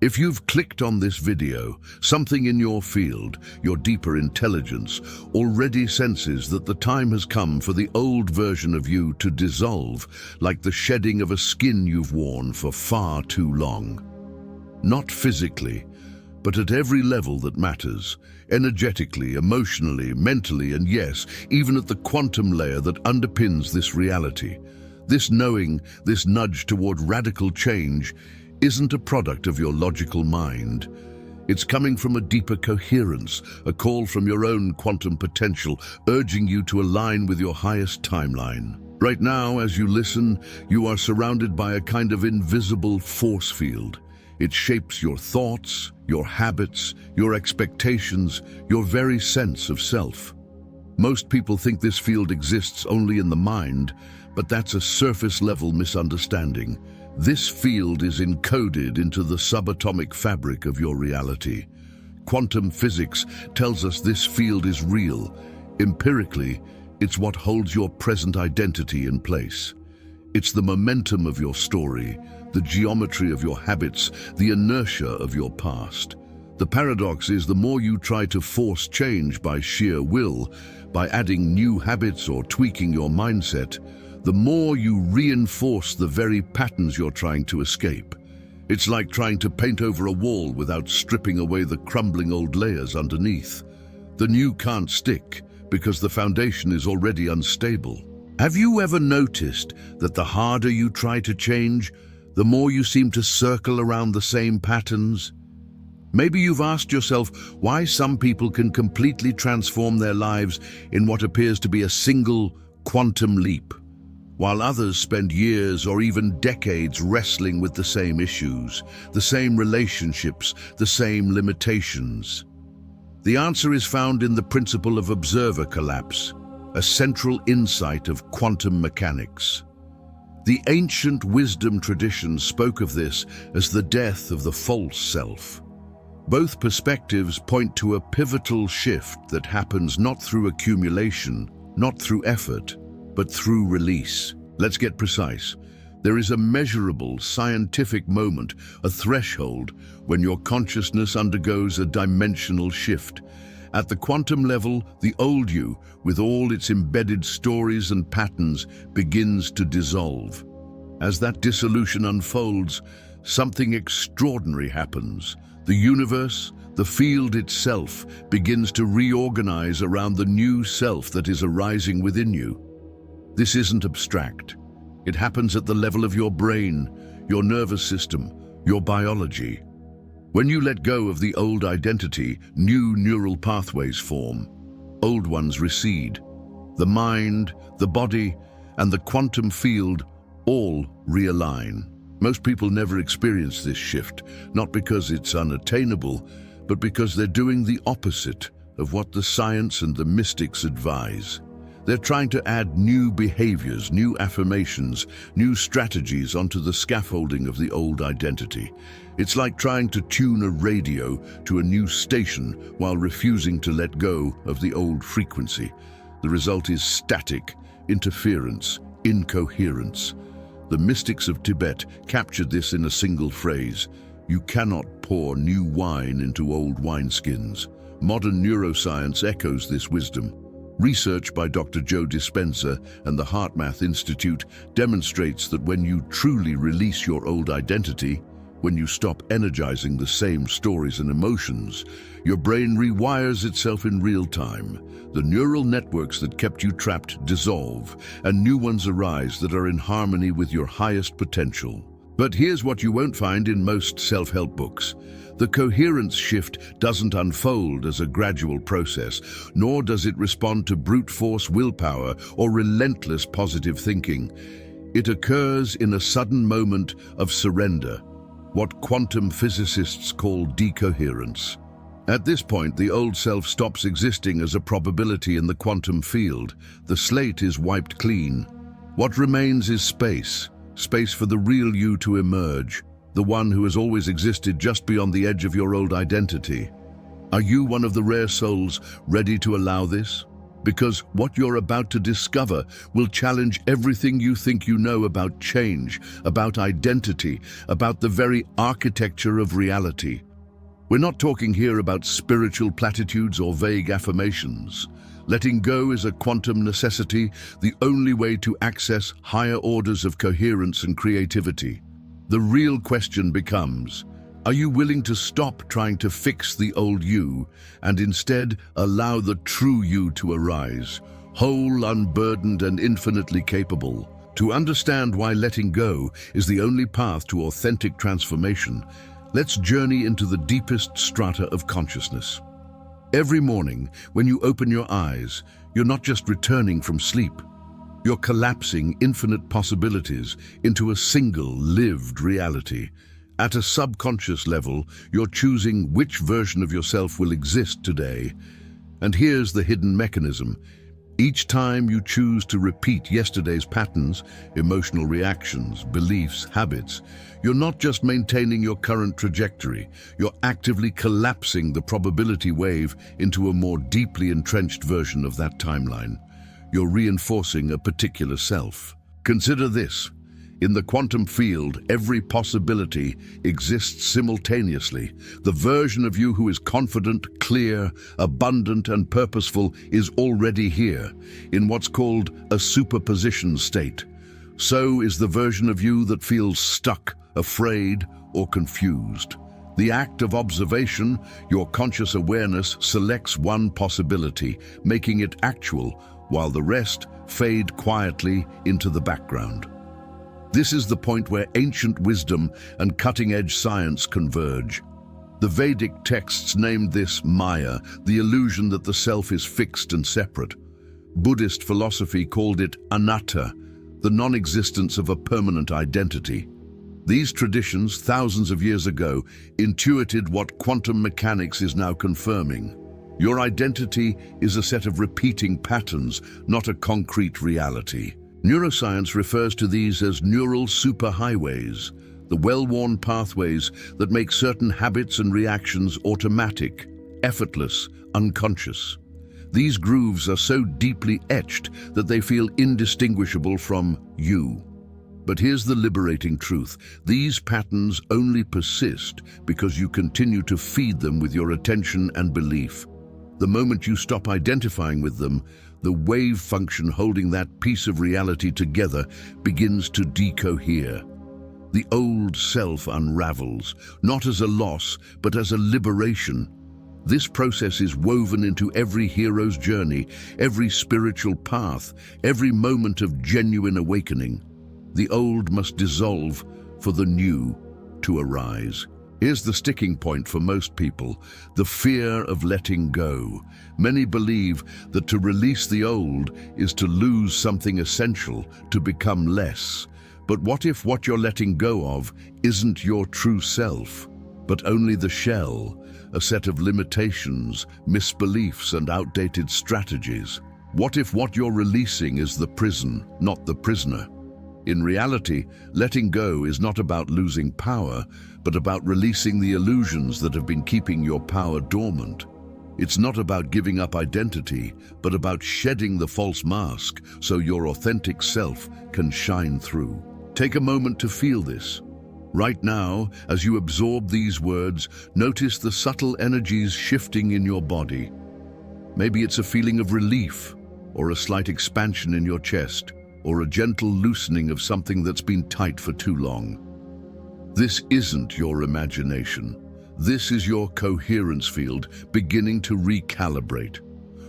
If you've clicked on this video, something in your field, your deeper intelligence, already senses that the time has come for the old version of you to dissolve, like the shedding of a skin you've worn for far too long. Not physically, but at every level that matters, energetically, emotionally, mentally, and yes, even at the quantum layer that underpins this reality. This knowing, this nudge toward radical change, isn't a product of your logical mind. It's coming from a deeper coherence, a call from your own quantum potential, urging you to align with your highest timeline. Right now, as you listen, you are surrounded by a kind of invisible force field. It shapes your thoughts, your habits, your expectations, your very sense of self. Most people think this field exists only in the mind, but that's a surface-level misunderstanding. This field is encoded into the subatomic fabric of your reality. Quantum physics tells us this field is real. Empirically, it's what holds your present identity in place. It's the momentum of your story, the geometry of your habits, the inertia of your past. The paradox is the more you try to force change by sheer will, by adding new habits or tweaking your mindset, the more you reinforce the very patterns you're trying to escape. It's like trying to paint over a wall without stripping away the crumbling old layers underneath. The new can't stick because the foundation is already unstable. Have you ever noticed that the harder you try to change, the more you seem to circle around the same patterns? Maybe you've asked yourself why some people can completely transform their lives in what appears to be a single quantum leap, while others spend years or even decades wrestling with the same issues, the same relationships, the same limitations. The answer is found in the principle of observer collapse, a central insight of quantum mechanics. The ancient wisdom traditions spoke of this as the death of the false self. Both perspectives point to a pivotal shift that happens not through accumulation, not through effort, but through release. Let's get precise. There is a measurable scientific moment, a threshold, when your consciousness undergoes a dimensional shift. At the quantum level, the old you, with all its embedded stories and patterns, begins to dissolve. As that dissolution unfolds, something extraordinary happens. The universe, the field itself, begins to reorganize around the new self that is arising within you. This isn't abstract. It happens at the level of your brain, your nervous system, your biology. When you let go of the old identity, new neural pathways form. Old ones recede. The mind, the body, and the quantum field all realign. Most people never experience this shift, not because it's unattainable, but because they're doing the opposite of what the science and the mystics advise. They're trying to add new behaviors, new affirmations, new strategies onto the scaffolding of the old identity. It's like trying to tune a radio to a new station while refusing to let go of the old frequency. The result is static, interference, incoherence. The mystics of Tibet captured this in a single phrase: you cannot pour new wine into old wineskins. Modern neuroscience echoes this wisdom. Research by Dr. Joe Dispenza and the HeartMath Institute demonstrates that when you truly release your old identity, when you stop energizing the same stories and emotions, your brain rewires itself in real time. The neural networks that kept you trapped dissolve, and new ones arise that are in harmony with your highest potential. But here's what you won't find in most self-help books. The coherence shift doesn't unfold as a gradual process, nor does it respond to brute force willpower or relentless positive thinking. It occurs in a sudden moment of surrender, what quantum physicists call decoherence. At this point, the old self stops existing as a probability in the quantum field. The slate is wiped clean. What remains is space for the real you to emerge, the one who has always existed just beyond the edge of your old identity. Are you one of the rare souls ready to allow this? Because what you're about to discover will challenge everything you think you know about change, about identity, about the very architecture of reality. We're not talking here about spiritual platitudes or vague affirmations. Letting go is a quantum necessity, the only way to access higher orders of coherence and creativity. The real question becomes, are you willing to stop trying to fix the old you and instead allow the true you to arise, whole, unburdened, and infinitely capable? To understand why letting go is the only path to authentic transformation, let's journey into the deepest strata of consciousness. Every morning, when you open your eyes, you're not just returning from sleep. You're collapsing infinite possibilities into a single lived reality. At a subconscious level, you're choosing which version of yourself will exist today. And here's the hidden mechanism. Each time you choose to repeat yesterday's patterns, emotional reactions, beliefs, habits, you're not just maintaining your current trajectory, you're actively collapsing the probability wave into a more deeply entrenched version of that timeline. You're reinforcing a particular self. Consider this. In the quantum field, every possibility exists simultaneously. The version of you who is confident, clear, abundant, and purposeful is already here, in what's called a superposition state. So is the version of you that feels stuck, afraid, or confused. The act of observation, your conscious awareness selects one possibility, making it actual, while the rest fade quietly into the background. This is the point where ancient wisdom and cutting-edge science converge. The Vedic texts named this Maya, the illusion that the self is fixed and separate. Buddhist philosophy called it anatta, the non-existence of a permanent identity. These traditions, thousands of years ago, intuited what quantum mechanics is now confirming. Your identity is a set of repeating patterns, not a concrete reality. Neuroscience refers to these as neural superhighways, the well-worn pathways that make certain habits and reactions automatic, effortless, unconscious. These grooves are so deeply etched that they feel indistinguishable from you. But here's the liberating truth. These patterns only persist because you continue to feed them with your attention and belief. The moment you stop identifying with them, the wave function holding that piece of reality together begins to decohere. The old self unravels, not as a loss, but as a liberation. This process is woven into every hero's journey, every spiritual path, every moment of genuine awakening. The old must dissolve for the new to arise. Here's the sticking point for most people, the fear of letting go. Many believe that to release the old is to lose something essential, to become less. But what if what you're letting go of isn't your true self, but only the shell, a set of limitations, misbeliefs, and outdated strategies? What if what you're releasing is the prison, not the prisoner? In reality, letting go is not about losing power, but about releasing the illusions that have been keeping your power dormant. It's not about giving up identity, but about shedding the false mask so your authentic self can shine through. Take a moment to feel this. Right now, as you absorb these words, notice the subtle energies shifting in your body. Maybe it's a feeling of relief, or a slight expansion in your chest, or a gentle loosening of something that's been tight for too long. This isn't your imagination. This is your coherence field beginning to recalibrate.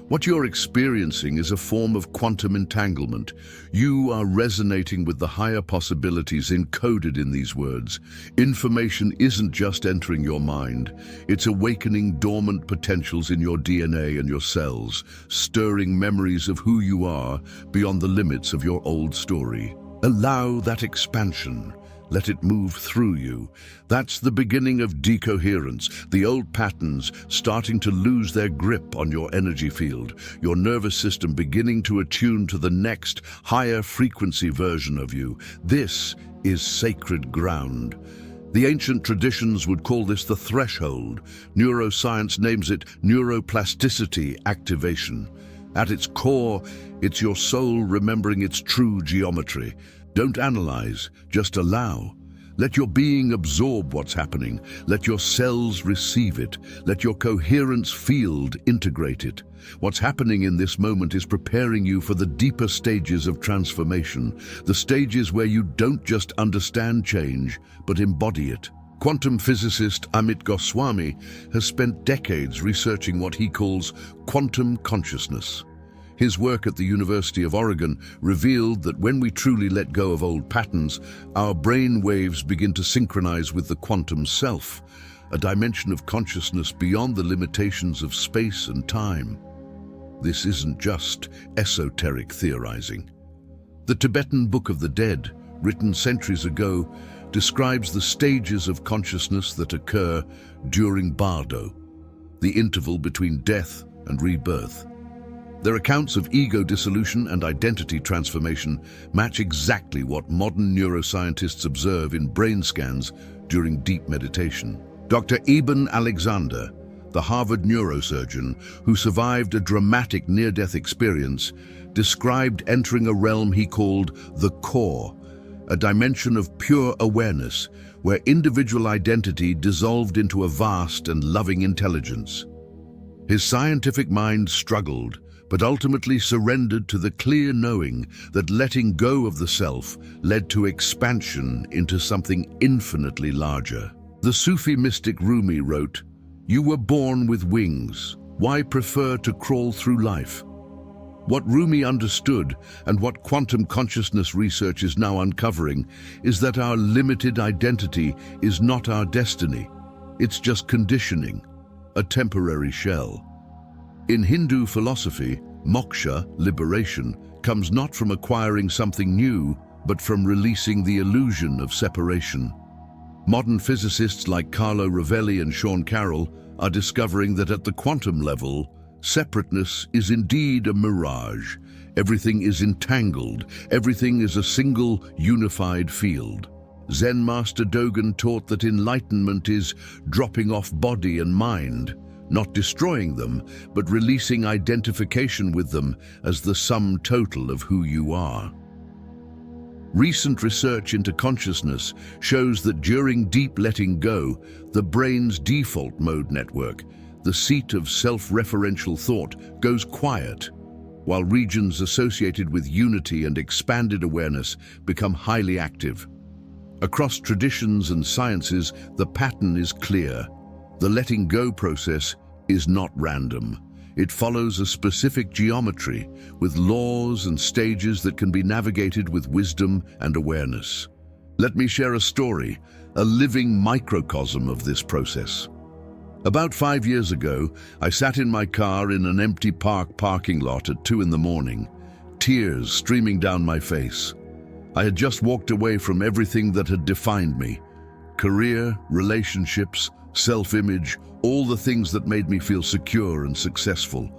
What you're experiencing is a form of quantum entanglement. You are resonating with the higher possibilities encoded in these words. Information isn't just entering your mind. It's awakening dormant potentials in your DNA and your cells, stirring memories of who you are beyond the limits of your old story. Allow that expansion. Let it move through you. That's the beginning of decoherence, the old patterns starting to lose their grip on your energy field, your nervous system beginning to attune to the next, higher frequency version of you. This is sacred ground. The ancient traditions would call this the threshold. Neuroscience names it neuroplasticity activation. At its core, it's your soul remembering its true geometry. Don't analyze, just allow. Let your being absorb what's happening. Let your cells receive it. Let your coherence field integrate it. What's happening in this moment is preparing you for the deeper stages of transformation, the stages where you don't just understand change, but embody it. Quantum physicist Amit Goswami has spent decades researching what he calls quantum consciousness. His work at the University of Oregon revealed that when we truly let go of old patterns, our brain waves begin to synchronize with the quantum self, a dimension of consciousness beyond the limitations of space and time. This isn't just esoteric theorizing. The Tibetan Book of the Dead, written centuries ago, describes the stages of consciousness that occur during bardo, the interval between death and rebirth. Their accounts of ego dissolution and identity transformation match exactly what modern neuroscientists observe in brain scans during deep meditation. Dr. Eben Alexander, the Harvard neurosurgeon who survived a dramatic near-death experience, described entering a realm he called the core, a dimension of pure awareness where individual identity dissolved into a vast and loving intelligence. His scientific mind struggled, but ultimately surrendered to the clear knowing that letting go of the self led to expansion into something infinitely larger. The Sufi mystic Rumi wrote, "You were born with wings. Why prefer to crawl through life?" What Rumi understood, and what quantum consciousness research is now uncovering, is that our limited identity is not our destiny. It's just conditioning, a temporary shell. In Hindu philosophy, moksha, liberation, comes not from acquiring something new, but from releasing the illusion of separation. Modern physicists like Carlo Rovelli and Sean Carroll are discovering that at the quantum level, separateness is indeed a mirage. Everything is entangled. Everything is a single, unified field. Zen Master Dogen taught that enlightenment is dropping off body and mind, not destroying them, but releasing identification with them as the sum total of who you are. Recent research into consciousness shows that during deep letting go, the brain's default mode network, the seat of self-referential thought, goes quiet, while regions associated with unity and expanded awareness become highly active. Across traditions and sciences, the pattern is clear. The letting go process is not random. It follows a specific geometry with laws and stages that can be navigated with wisdom and awareness. Let me share a story, a living microcosm of this process. About 5 years ago, I sat in my car in an empty parking lot at 2 in the morning, tears streaming down my face. I had just walked away from everything that had defined me: career, relationships, self-image, all the things that made me feel secure and successful.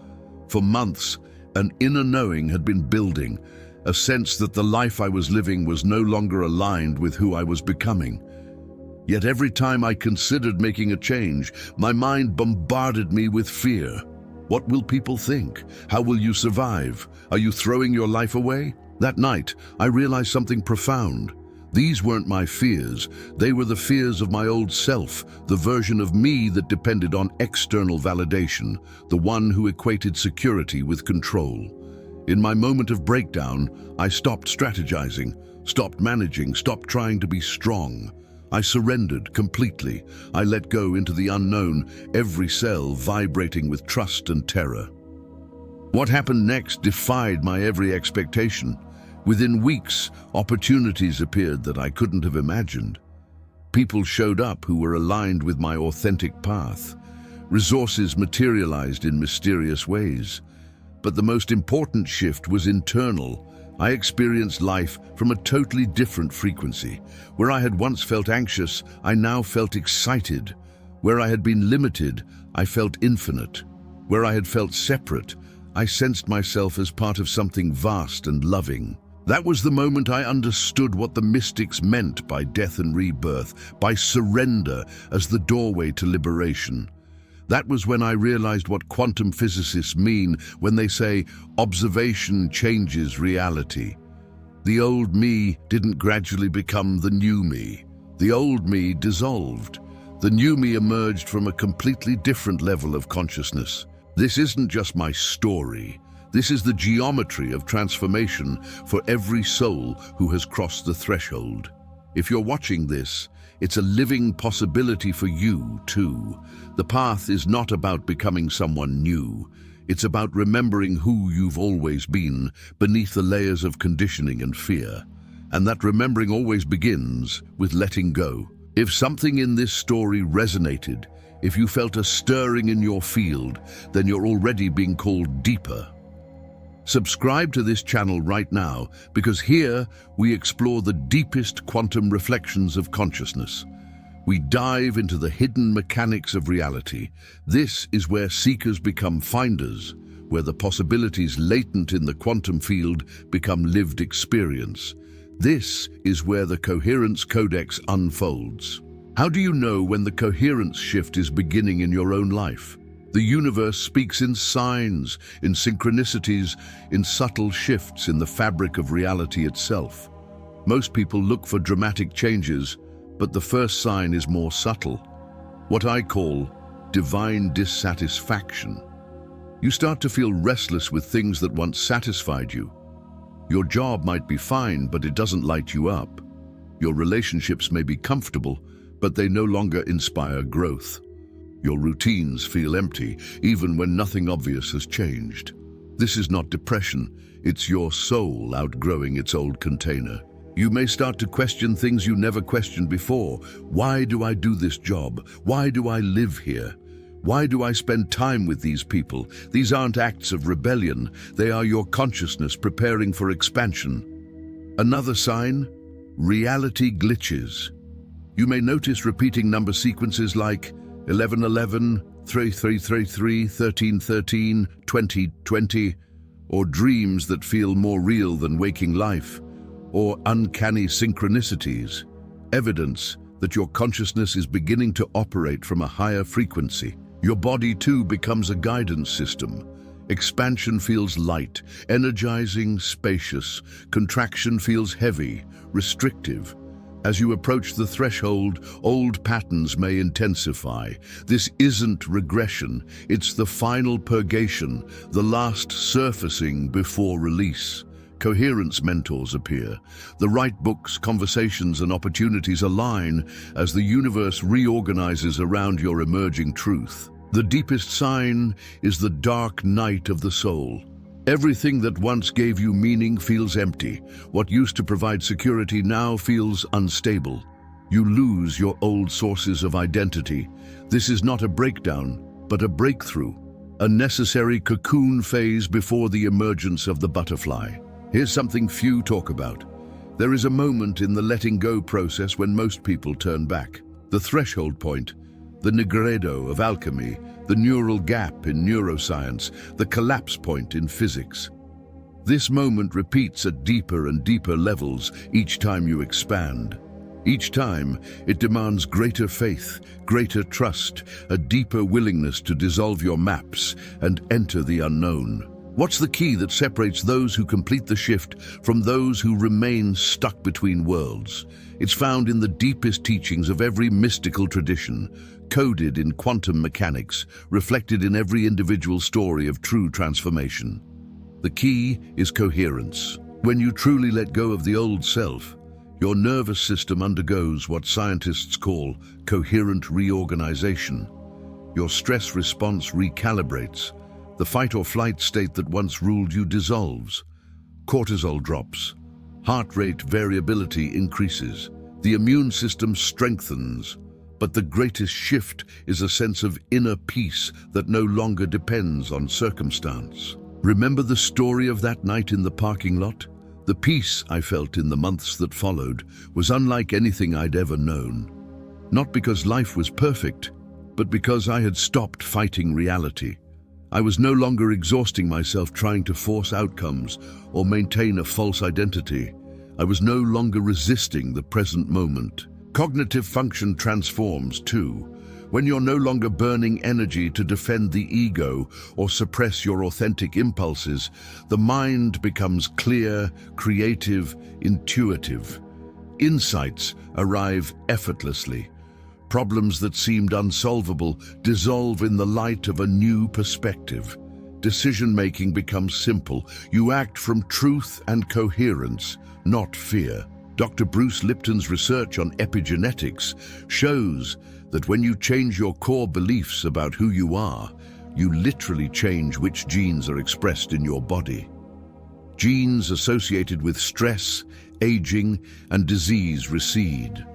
For months, an inner knowing had been building, a sense that the life I was living was no longer aligned with who I was becoming. Yet every time I considered making a change, my mind bombarded me with fear. What will people think? How will you survive? Are you throwing your life away? That night, I realized something profound. These weren't my fears. They were the fears of my old self, the version of me that depended on external validation, the one who equated security with control. In my moment of breakdown, I stopped strategizing, stopped managing, stopped trying to be strong. I surrendered completely. I let go into the unknown, every cell vibrating with trust and terror. What happened next defied my every expectation. Within weeks, opportunities appeared that I couldn't have imagined. People showed up who were aligned with my authentic path. Resources materialized in mysterious ways. But the most important shift was internal. I experienced life from a totally different frequency. Where I had once felt anxious, I now felt excited. Where I had been limited, I felt infinite. Where I had felt separate, I sensed myself as part of something vast and loving. That was the moment I understood what the mystics meant by death and rebirth, by surrender as the doorway to liberation. That was when I realized what quantum physicists mean when they say observation changes reality. The old me didn't gradually become the new me. The old me dissolved. The new me emerged from a completely different level of consciousness. This isn't just my story. This is the geometry of transformation for every soul who has crossed the threshold. If you're watching this, it's a living possibility for you too. The path is not about becoming someone new. It's about remembering who you've always been beneath the layers of conditioning and fear. And that remembering always begins with letting go. If something in this story resonated, if you felt a stirring in your field, then you're already being called deeper. Subscribe to this channel right now, because here we explore the deepest quantum reflections of consciousness. We dive into the hidden mechanics of reality. This is where seekers become finders, where the possibilities latent in the quantum field become lived experience. This is where the Coherence Codex unfolds. How do you know when the coherence shift is beginning in your own life? The universe speaks in signs, in synchronicities, in subtle shifts in the fabric of reality itself. Most people look for dramatic changes, but the first sign is more subtle, what I call divine dissatisfaction. You start to feel restless with things that once satisfied you. Your job might be fine, but it doesn't light you up. Your relationships may be comfortable, but they no longer inspire growth. Your routines feel empty, even when nothing obvious has changed. This is not depression, it's your soul outgrowing its old container. You may start to question things you never questioned before. Why do I do this job? Why do I live here? Why do I spend time with these people? These aren't acts of rebellion. They are your consciousness preparing for expansion. Another sign, reality glitches. You may notice repeating number sequences like 1111, 3333, 1313, 2020, or dreams that feel more real than waking life, or uncanny synchronicities, evidence that your consciousness is beginning to operate from a higher frequency. Your body too becomes a guidance system. Expansion feels light, energizing, spacious. Contraction feels heavy, restrictive. As you approach the threshold, old patterns may intensify. This isn't regression, it's the final purgation, the last surfacing before release. Coherence mentors appear. The right books, conversations, and opportunities align as the universe reorganizes around your emerging truth. The deepest sign is the dark night of the soul. Everything that once gave you meaning feels empty. What used to provide security now feels unstable. You lose your old sources of identity. This is not a breakdown, but a breakthrough, a necessary cocoon phase before the emergence of the butterfly. Here's something few talk about. There is a moment in the letting go process when most people turn back. The threshold point, the nigredo of alchemy, the neural gap in neuroscience, the collapse point in physics. This moment repeats at deeper and deeper levels each time you expand. Each time, it demands greater faith, greater trust, a deeper willingness to dissolve your maps and enter the unknown. What's the key that separates those who complete the shift from those who remain stuck between worlds? It's found in the deepest teachings of every mystical tradition, coded in quantum mechanics, reflected in every individual story of true transformation. The key is coherence. When you truly let go of the old self, your nervous system undergoes what scientists call coherent reorganization. Your stress response recalibrates. The fight or flight state that once ruled you dissolves. Cortisol drops. Heart rate variability increases. The immune system strengthens. But the greatest shift is a sense of inner peace that no longer depends on circumstance. Remember the story of that night in the parking lot? The peace I felt in the months that followed was unlike anything I'd ever known. Not because life was perfect, but because I had stopped fighting reality. I was no longer exhausting myself trying to force outcomes or maintain a false identity. I was no longer resisting the present moment. Cognitive function transforms too. When you're no longer burning energy to defend the ego or suppress your authentic impulses, the mind becomes clear, creative, intuitive. Insights arrive effortlessly. Problems that seemed unsolvable dissolve in the light of a new perspective. Decision-making becomes simple. You act from truth and coherence, not fear. Dr. Bruce Lipton's research on epigenetics shows that when you change your core beliefs about who you are, you literally change which genes are expressed in your body. Genes associated with stress, aging, and disease recede.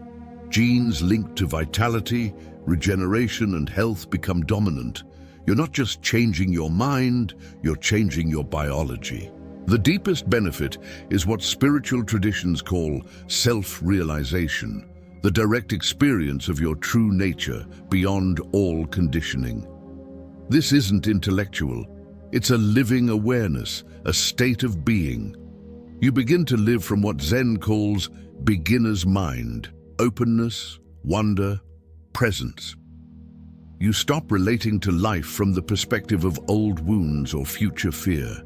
Genes linked to vitality, regeneration, and health become dominant. You're not just changing your mind, you're changing your biology. The deepest benefit is what spiritual traditions call self-realization, the direct experience of your true nature beyond all conditioning. This isn't intellectual. It's a living awareness, a state of being. You begin to live from what Zen calls beginner's mind, openness, wonder, presence. You stop relating to life from the perspective of old wounds or future fear.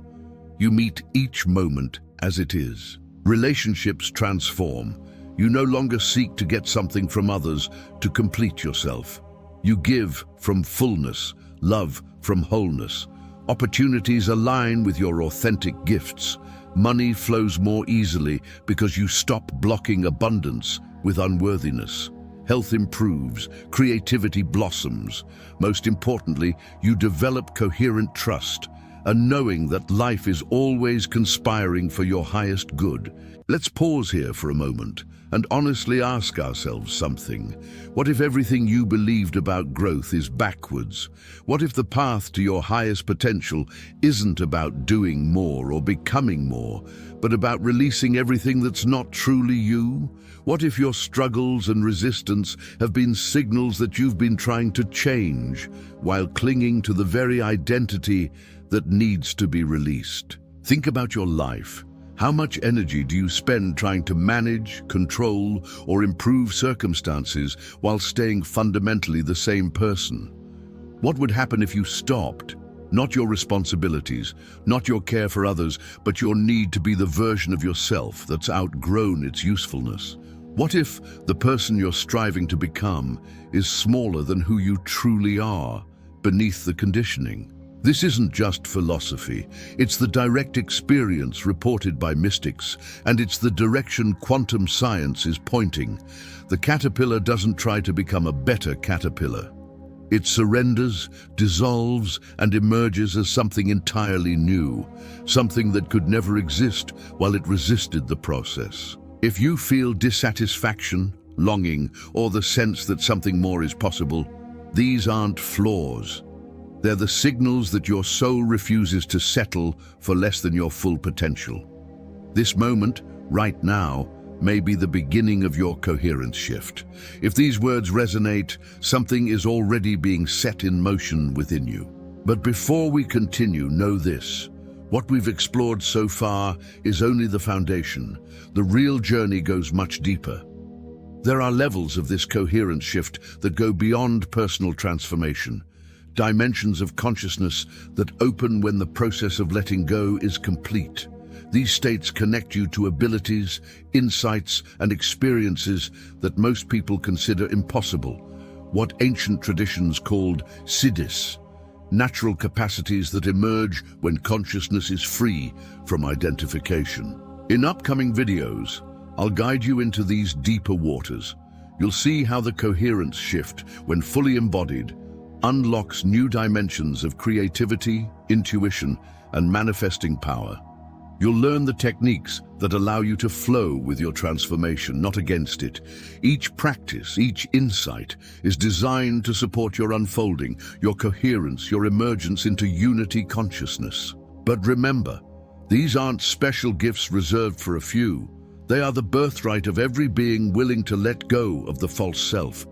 You meet each moment as it is. Relationships transform. You no longer seek to get something from others to complete yourself. You give from fullness, love from wholeness. Opportunities align with your authentic gifts. Money flows more easily because you stop blocking abundance with unworthiness. Health improves, creativity blossoms. Most importantly, you develop coherent trust, a knowing that life is always conspiring for your highest good. Let's pause here for a moment and honestly ask ourselves something. What if everything you believed about growth is backwards? What if the path to your highest potential isn't about doing more or becoming more, but about releasing everything that's not truly you? What if your struggles and resistance have been signals that you've been trying to change while clinging to the very identity that needs to be released? Think about your life. How much energy do you spend trying to manage, control, or improve circumstances while staying fundamentally the same person? What would happen if you stopped? Not your responsibilities, not your care for others, but your need to be the version of yourself that's outgrown its usefulness. What if the person you're striving to become is smaller than who you truly are, beneath the conditioning? This isn't just philosophy, it's the direct experience reported by mystics, and it's the direction quantum science is pointing. The caterpillar doesn't try to become a better caterpillar. It surrenders, dissolves, and emerges as something entirely new, something that could never exist while it resisted the process. If you feel dissatisfaction, longing, or the sense that something more is possible, these aren't flaws. They're the signals that your soul refuses to settle for less than your full potential. This moment, right now, may be the beginning of your coherence shift. If these words resonate, something is already being set in motion within you. But before we continue, know this. What we've explored so far is only the foundation. The real journey goes much deeper. There are levels of this coherence shift that go beyond personal transformation. Dimensions of consciousness that open when the process of letting go is complete. These states connect you to abilities, insights, and experiences that most people consider impossible. What ancient traditions called siddhis, natural capacities that emerge when consciousness is free from identification. In upcoming videos, I'll guide you into these deeper waters. You'll see how the coherence shift, when fully embodied, unlocks new dimensions of creativity, intuition, and manifesting power. You'll learn the techniques that allow you to flow with your transformation, not against it. Each practice, each insight is designed to support your unfolding, your coherence, your emergence into unity consciousness. But remember, these aren't special gifts reserved for a few. They are the birthright of every being willing to let go of the false self.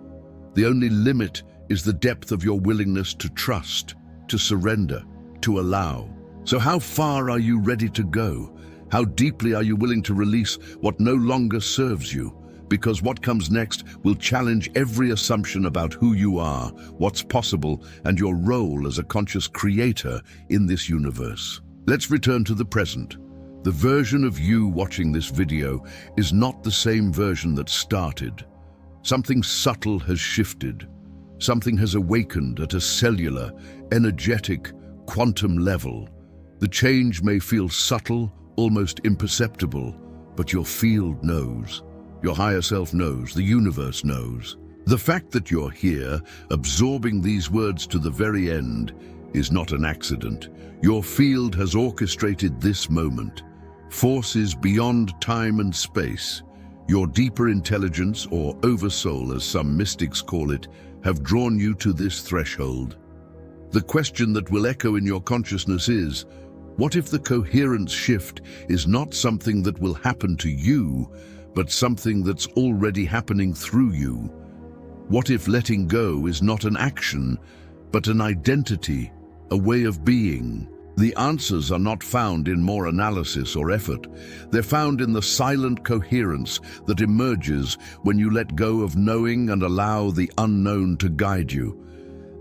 The only limit is the depth of your willingness to trust, to surrender, to allow. So how far are you ready to go? How deeply are you willing to release what no longer serves you? because what comes next will challenge every assumption about who you are, what's possible, and your role as a conscious creator in this universe. Let's return to the present. The version of you watching this video is not the same version that started. Something subtle has shifted. Something has awakened at a cellular, energetic, quantum level. The change may feel subtle, almost imperceptible, but your field knows. Your higher self knows, the universe knows. The fact that you're here, absorbing these words to the very end, is not an accident. Your field has orchestrated this moment. Forces beyond time and space, your deeper intelligence, or oversoul as some mystics call it, have drawn you to this threshold. The question that will echo in your consciousness is, what if the coherence shift is not something that will happen to you, but something that's already happening through you? What if letting go is not an action, but an identity, a way of being? The answers are not found in more analysis or effort. They're found in the silent coherence that emerges when you let go of knowing and allow the unknown to guide you.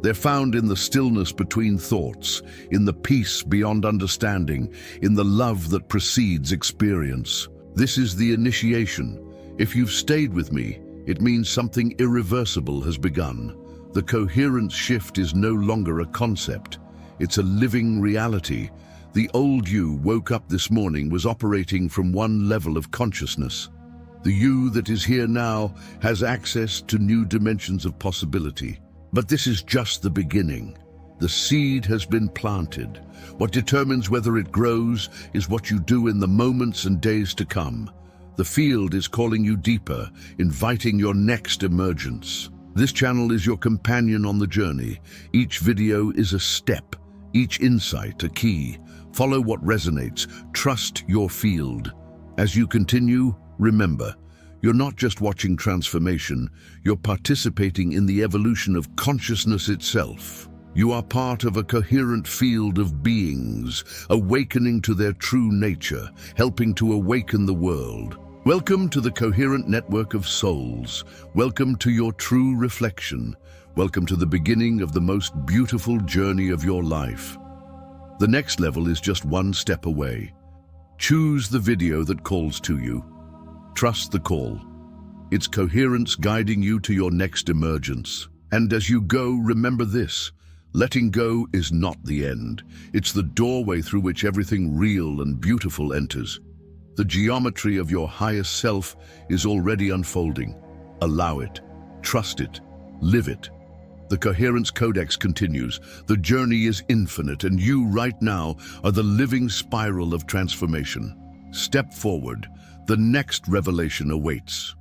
They're found in the stillness between thoughts, in the peace beyond understanding, in the love that precedes experience. This is the initiation. If you've stayed with me, it means something irreversible has begun. The coherence shift is no longer a concept. It's a living reality. The old you woke up this morning was operating from one level of consciousness. The you that is here now has access to new dimensions of possibility. But this is just the beginning. The seed has been planted. What determines whether it grows is what you do in the moments and days to come. The field is calling you deeper, inviting your next emergence. This channel is your companion on the journey. Each video is a step, each insight a key. Follow what resonates. Trust your field. As you continue, remember, you're not just watching transformation, you're participating in the evolution of consciousness itself. You are part of a coherent field of beings, awakening to their true nature, helping to awaken the world. Welcome to the coherent network of souls. Welcome to your true reflection. Welcome to the beginning of the most beautiful journey of your life. The next level is just one step away. Choose the video that calls to you. Trust the call. It's coherence guiding you to your next emergence. And as you go, remember this. Letting go is not the end. It's the doorway through which everything real and beautiful enters. The geometry of your highest self is already unfolding. Allow it. Trust it. Live it. The Coherence Codex continues. The journey is infinite, and you right now are the living spiral of transformation. Step forward. The next revelation awaits.